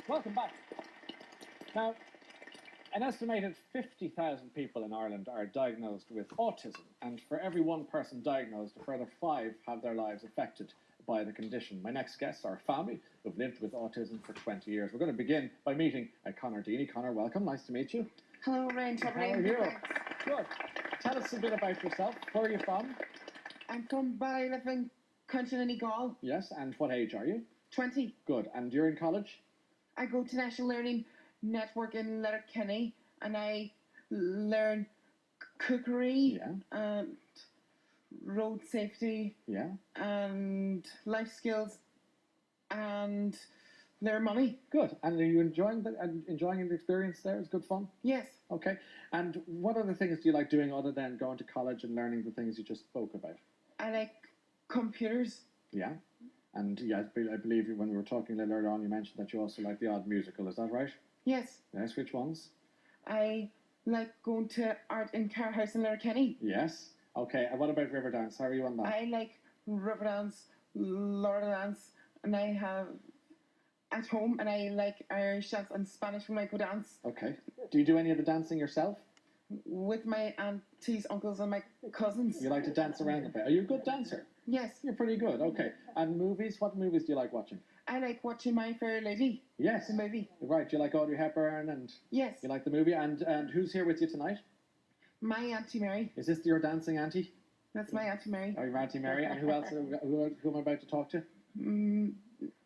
Welcome back. Now, an estimated 50,000 people in Ireland are diagnosed with autism, and for every one person diagnosed, a further 5 have their lives affected by the condition. My next guests are a family who've lived with autism for 20 years. We're going to begin by meeting Conor Deeny. Conor, welcome. Nice to meet you. Hello, Ryan. How are you? Good. Tell us a bit about yourself. Where are you from? I'm from Ballyliffin, County Donegal. Yes, and what age are you? 20. Good. And you're in college? I go to National Learning Network in Letterkenny, and I learn cookery and road safety and life skills and learn money. Good. And are you enjoying the experience there? It's good fun? Yes. Okay. And what other things do you like doing other than going to college and learning the things you just spoke about? I like computers. Yeah. And yeah, I believe when we were talking a little earlier on, you mentioned that you also like the odd musical. Is that right? Yes. Yes. Which ones? I like going to Art in Car House in Letterkenny. Yes. Okay. And what about river dance? How are you on that? I like river dance, Lord dance, and I have at home, and I like Irish dance and Spanish when I go dance. Okay. Do you do any of the dancing yourself? With my aunties, uncles, and my cousins. You like to dance around a bit. Are you a good dancer? Yes. You're pretty good. Okay. And movies? What movies do you like watching? I like watching My Fair Lady. Yes. The movie. Right. Do you like Audrey Hepburn? And yes. You like the movie? And who's here with you tonight? My Auntie Mary. Is this your dancing auntie? That's my Auntie Mary. Oh, your Auntie Mary. And who else? Who am I about to talk to?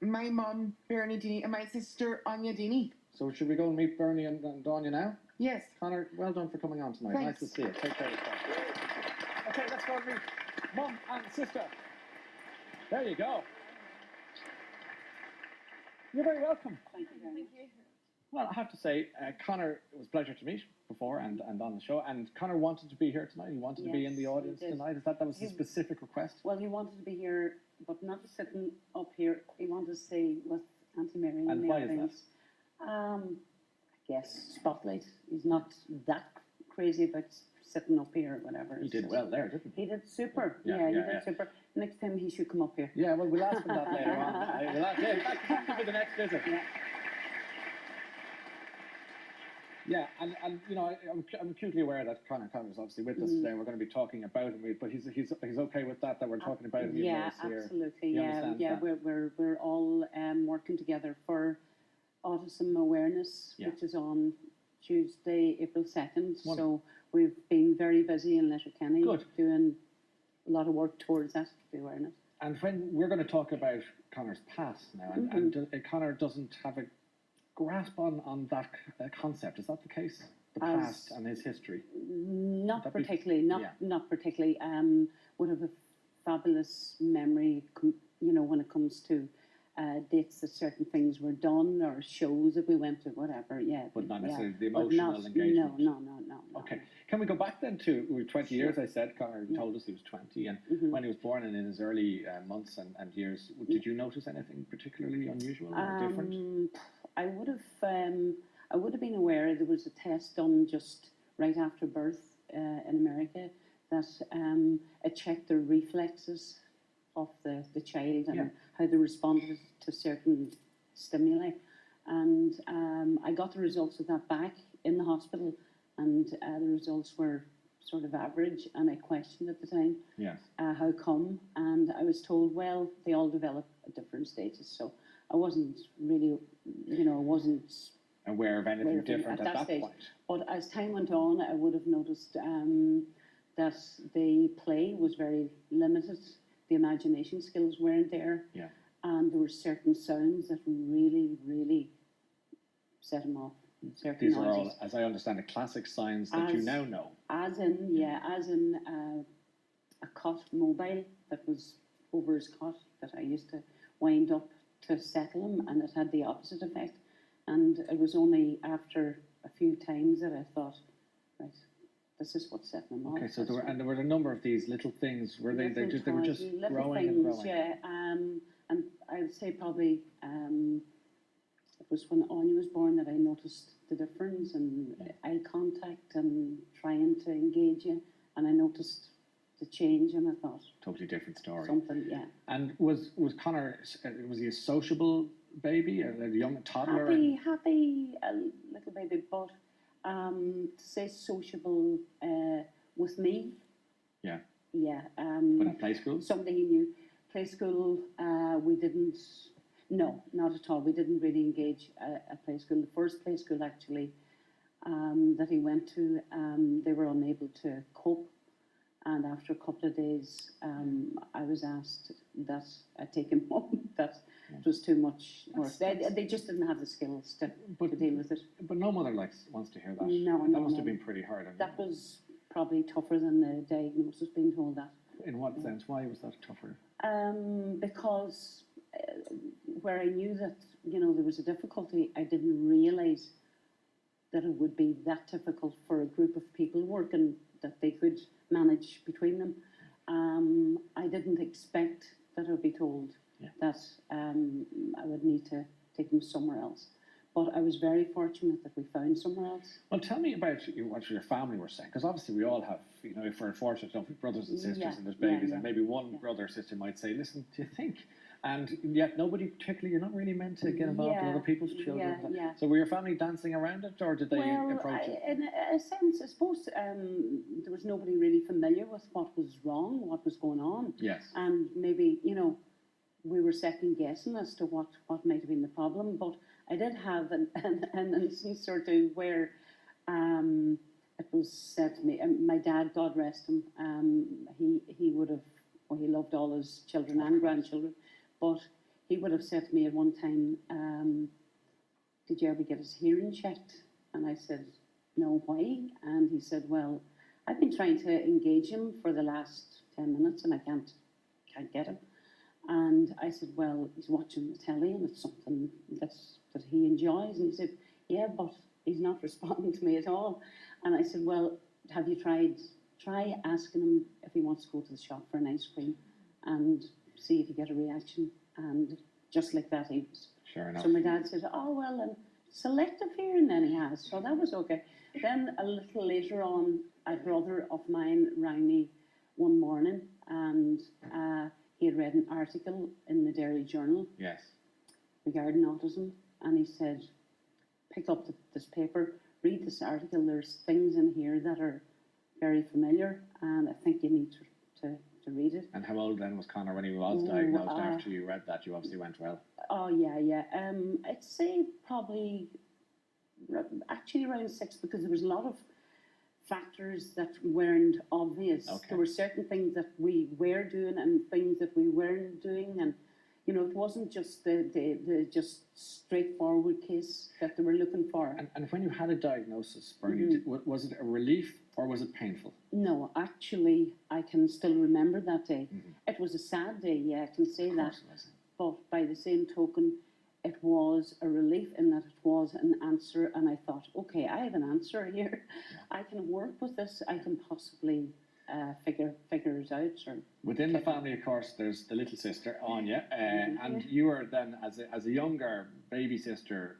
My mum, Bernie Deeny, and my sister, Anya Deeny. So should we go and meet Bernie and Donya now? Yes. Conor, well done for coming on tonight. Thanks. Nice to see you. Take care of yourself. Okay, let's go and meet Mum and sister. There you go. You're very welcome. Thank you very much. Well, I have to say, Conor, it was a pleasure to meet before and on the show. And Conor wanted to be here tonight. He wanted to be in the audience tonight. That was a specific request? Well, he wanted to be here, but not sitting up here. He wanted to stay with Auntie Mary. And why is that? I guess spotlight. He's not that crazy about sitting up here or whatever. He did well there, didn't he? He did super. Yeah, he did super. Next time he should come up here. Yeah, well, we'll ask him that later on. We'll ask him. That could be the next visit. Yeah, and you know, I'm acutely aware that Conor is obviously with us today. We're going to be talking about him, but he's okay with that we're talking about him. Yeah, absolutely. Yeah. We're all working together for Autism Awareness, which is on Tuesday, April 2nd. So we've been very busy in Letterkenny doing a lot of work towards that, the awareness. And when we're going to talk about Conor's past now, and Conor doesn't have a grasp on that concept. Is that the case? The past and his history? Not particularly. Not particularly. Would have a fabulous memory, when it comes to dates that certain things were done or shows that we went to, whatever. Yeah. But not necessarily the emotional engagement. No. Okay. Can we go back then to 20 years? I said Conor told us he was 20, and when he was born and in his early months and years, did you notice anything particularly unusual or different? I would have been aware there was a test done just right after birth in America that it checked the reflexes of the child and how they responded to certain stimuli. And I got the results of that back in the hospital, and the results were sort of average, and I questioned at the time how come, and I was told, well, they all develop at different stages, so I wasn't really, aware of anything different at that point. But as time went on, I would have noticed that the play was very limited, the imagination skills weren't there, and there were certain sounds that really, really set him off. These are all, as I understand it, classic signs that you now know. As in a cot mobile that was over his cot that I used to wind up to settle him, and it had the opposite effect. And it was only after a few times that I thought, right, this is what's setting him off. Okay, so there were a number of these little things. Were they were just growing and growing? Yeah, and I would say probably it was when Anya was born that I noticed the difference and eye contact and trying to engage you, and I noticed the change, and I thought totally different story. Something, yeah. And was Conor, was he a sociable baby, a young toddler? Happy little baby, but to say sociable with me. Yeah. Yeah. But at play school? Somebody he knew. Play school, we didn't. No, not at all. We didn't really engage at play school. The first play school actually that he went to, they were unable to cope. And after a couple of days, I was asked that I take him home, that it was too much work. They just didn't have the skills to deal with it. But no mother wants to hear that. No, that must have been pretty hard. That was probably tougher than the diagnosis, being told that. In what sense? Why was that tougher? Because where I knew that, there was a difficulty, I didn't realise that it would be that difficult for a group of people working, that they could manage between them. I didn't expect that I would be told that I would need to take them somewhere else. But I was very fortunate that we found somewhere else. Well, tell me about what your family were saying, because obviously we all have, if we're fortunate enough, brothers and sisters and there's babies, and maybe one brother or sister might say, listen, do you think? And yet nobody particularly, you're not really meant to get involved in other people's children. So were your family dancing around it, or did they approach it? In a sense, I suppose there was nobody really familiar with what was wrong, what was going on. Yes. And maybe, we were second guessing as to what might have been the problem. But I did have an instance or two where it was said to me, my dad, God rest him, he would have, he loved all his children and grandchildren, but he would have said to me at one time, did you ever get his hearing checked? And I said, no, why? And he said, well, I've been trying to engage him for the last 10 minutes and I can't get him. And I said, well, he's watching the telly and it's something that he enjoys. And he said, yeah, but he's not responding to me at all. And I said, well, have you try asking him if he wants to go to the shop for an ice cream and see if you get a reaction. And just like that, he was. Sure enough. So my dad said, oh, well, and selective hearing then he has. So that was okay. Then a little later on, a brother of mine rang me one morning and he had read an article in the Dairy Journal regarding autism. And he said, pick up this paper, read this article. There's things in here that are very familiar and I think you need to read it. And how old then was Connor when he was diagnosed? After you read that, you obviously went well. Oh, yeah. I'd say probably actually around 6, because there was a lot of factors that weren't obvious. Okay. There were certain things that we were doing and things that we weren't doing, and it wasn't just the just straightforward case that they were looking for. And when you had a diagnosis, Bernie, was it a relief or was it painful? No, actually, I can still remember that day. It was a sad day, yeah, I can say that. But by the same token, it was a relief in that it was an answer, and I thought, okay, I have an answer here. I can work with this. I can possibly figure it out. Or within the family, of course, there's the little sister, Anya, and you were then, as a younger baby sister,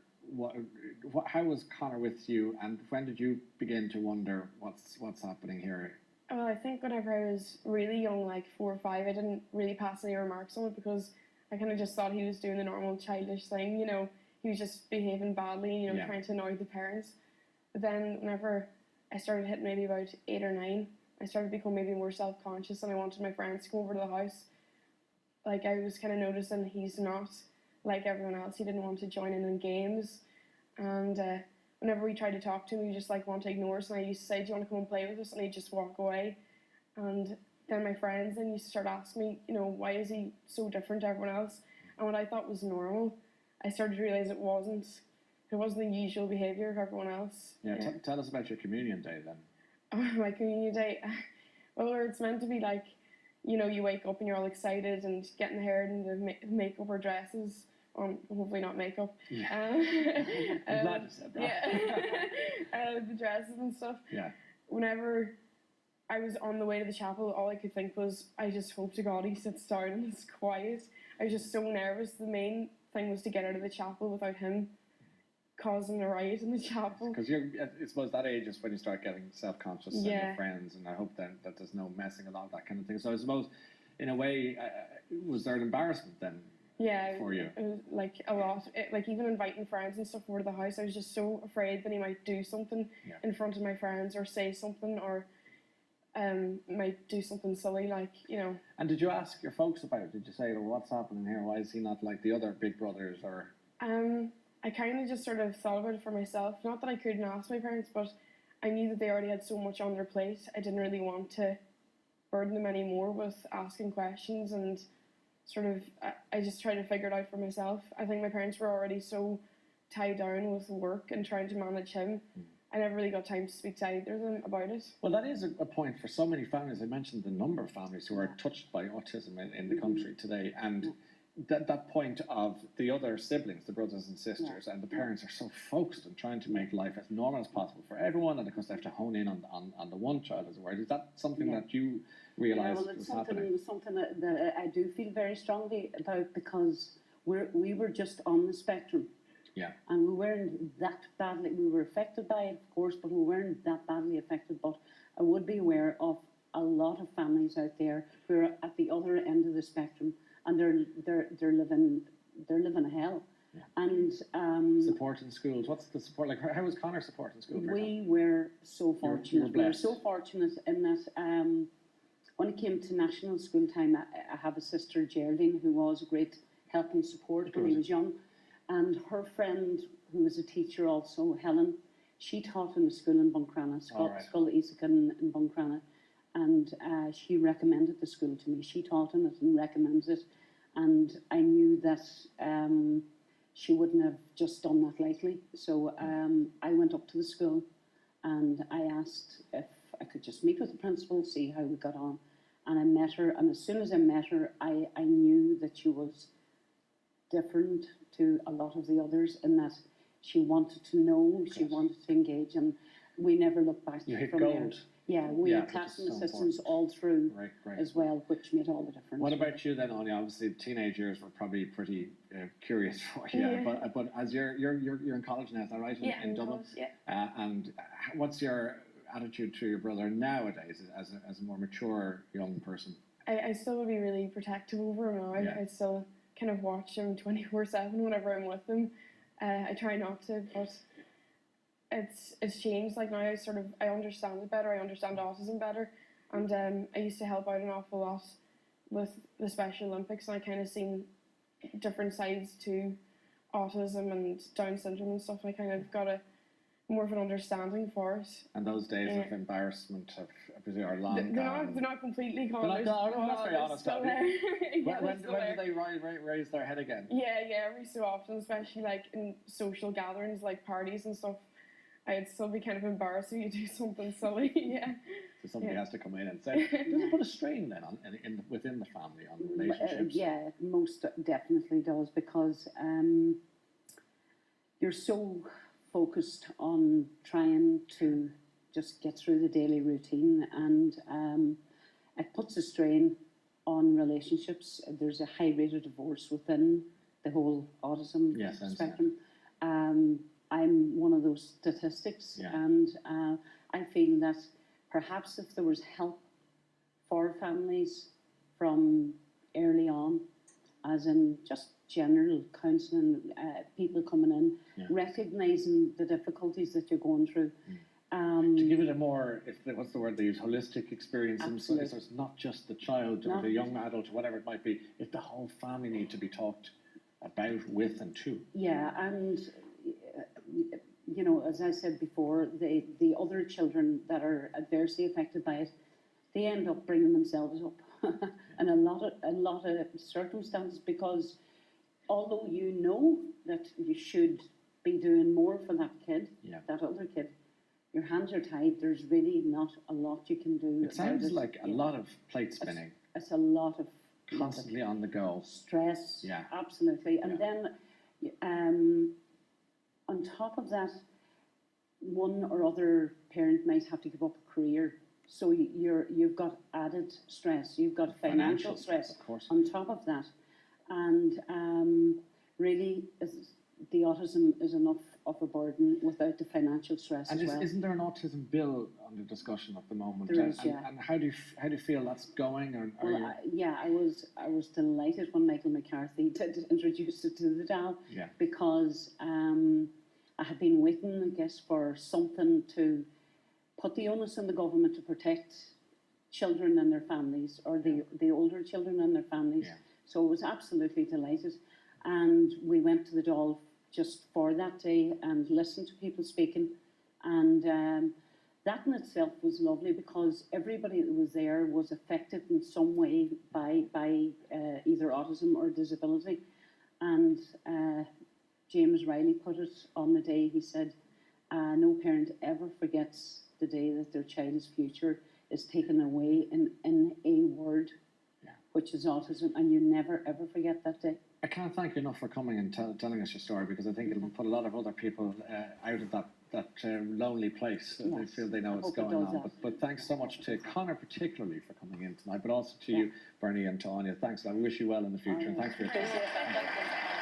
how was Connor with you, and when did you begin to wonder what's happening here? Well, I think whenever I was really young, like 4 or 5, I didn't really pass any remarks on it because I kind of just thought he was doing the normal childish thing, he was just behaving badly, trying to annoy the parents. But then whenever I started hitting maybe about 8 or 9, I started to become maybe more self-conscious and I wanted my friends to come over to the house. Like, I was kind of noticing he's not like everyone else. He didn't want to join in games. And whenever we tried to talk to him, he just want to ignore us. And I used to say, do you want to come and play with us? And he'd just walk away. And then my friends then used to start asking me, why is he so different to everyone else? And what I thought was normal, I started to realise it wasn't. It wasn't the usual behaviour of everyone else. Yeah. Tell us about your communion day then. My communion day, well, it's meant to be like, you wake up and you're all excited and getting the hair and the makeup or dresses, or hopefully not makeup. I'm glad you said that. The dresses and stuff. Yeah. Whenever I was on the way to the chapel, all I could think was, I just hope to God he sits down and is quiet. I was just so nervous. The main thing was to get out of the chapel without him causing a riot in the chapel. Because I suppose that age is when you start getting self-conscious and your friends, and I hope then that there's no messing along, that kind of thing. So I suppose, in a way, was there an embarrassment then Yeah, for you. it was like a lot. Like even inviting friends and stuff over to the house, I was just so afraid that he might do something in front of my friends or say something or might do something silly, like, you know. And did you ask your folks about it? Did you say, well, what's happening here? Why is he not like the other big brothers? Or I kind of just sort of thought about it for myself. Not that I couldn't ask my parents, but I knew that they already had so much on their plate. I didn't really want to burden them anymore with asking questions, and sort of I just tried to figure it out for myself. I think my parents were already so tied down with work and trying to manage him. I never really got time to speak to either of them about it. Well, that is a point for so many families. I mentioned the number of families who are touched by autism in the country today, and that point of the other siblings, the brothers and sisters, and the parents are so focused on trying to make life as normal as possible for everyone, and of course they have to hone in on the one child as well. Is that something that you realised was happening? It was something that I do feel very strongly about, because we were just on the spectrum. Yeah. And we weren't that badly, we were affected by it, of course, but we weren't that badly affected. But I would be aware of a lot of families out there who are at the other end of the spectrum, and they're living hell. Yeah. And support in schools. What's the support like? How was Connor support in school? We were so fortunate. You were We were so fortunate in that when it came to national school time, I have a sister, Geraldine, who was a great help and support when he was young. And her friend, who was a teacher also, Helen, she taught in a school in Buncrana, School Isaacin in Buncrana, and she recommended the school to me. She taught in it and recommended it, and I knew that she wouldn't have just done that lightly. So I went up to the school and I asked if I could just meet with the principal, see how we got on, and I met her. And as soon as I met her, I knew that she was different to a lot of the others, in that she wanted to know, she wanted to engage, and we never looked back you hit from gold. there. Yeah, we had classroom assistants all through as well, which made all the difference. What about you then, Anya? Obviously, teenage years were probably pretty curious for you. Yeah. But as you're in college now, is that right? In Dublin. College, yeah. And what's your attitude to your brother nowadays, as a more mature young person? I still would be really protective over him now. Yeah. I still kind of watch him 24/7 whenever I'm with him. I try not to, but it's changed. Like now, I understand it better. I understand autism better, and I used to help out an awful lot with the Special Olympics, and I kind of seen different sides to autism and Down syndrome and stuff. And I kind of got more of an understanding for it. And those days of embarrassment are long gone. They're not completely gone. They're not gone. That's very honest. Still there. Yeah, when do they raise their head again? Yeah, every so often, especially like in social gatherings, like parties and stuff. I'd still be kind of embarrassed if you do something silly. Yeah. So somebody has to come in and say, does it put a strain then within the family on relationships? Yeah, it most definitely does, because you're so focused on trying to just get through the daily routine, and it puts a strain on relationships. There's a high rate of divorce within the whole autism spectrum. I'm one of those statistics, and I feel that perhaps if there was help for families from early on, as in just general counselling, people coming in, recognising the difficulties that you're going through. To give it a more, what's the word they use, holistic experience. So it's not just the child or the young adult or whatever it might be. If the whole family need to be talked about, with, and to. Yeah, and you know, as I said before, the other children that are adversely affected by it, they end up bringing themselves up, and a lot of circumstances, because although you know that you should be doing more for that kid, that other kid, your hands are tied. There's really not a lot you can do. It sounds like a lot of plate spinning. It's a lot of constantly on the go. Stress. Yeah, absolutely. And then on top of that, one or other parent might have to give up a career. So you've got added stress. You've got financial stress of course, on top of that. And really, the autism is enough of a burden without the financial stress And as well. isn't there an autism bill under discussion at the moment? There is, yeah. And how do you feel that's going? Or are Well, I was delighted when Michael McCarthy did introduce it to the DAL, Yeah. because I had been waiting, I guess, for something to put the onus on the government to protect children and their families, or the older children and their families. Yeah. So I was absolutely delighted, and we went to the Dáil just for that day and listened to people speaking, and that in itself was lovely, because everybody that was there was affected in some way by either autism or disability. And James Riley put it on the day. He said, no parent ever forgets the day that their child's future is taken away in a word, which is autism, and you never ever forget that day. I can't thank you enough for coming and telling us your story, because I think it'll put a lot of other people out of that lonely place. Yes, They feel they know what's I hope it going does on. that. But thanks so much to Connor particularly for coming in tonight, but also to you, Bernie and to Anya. Thanks. I wish you well in the future, and thanks for your time. Appreciate that. Thank you.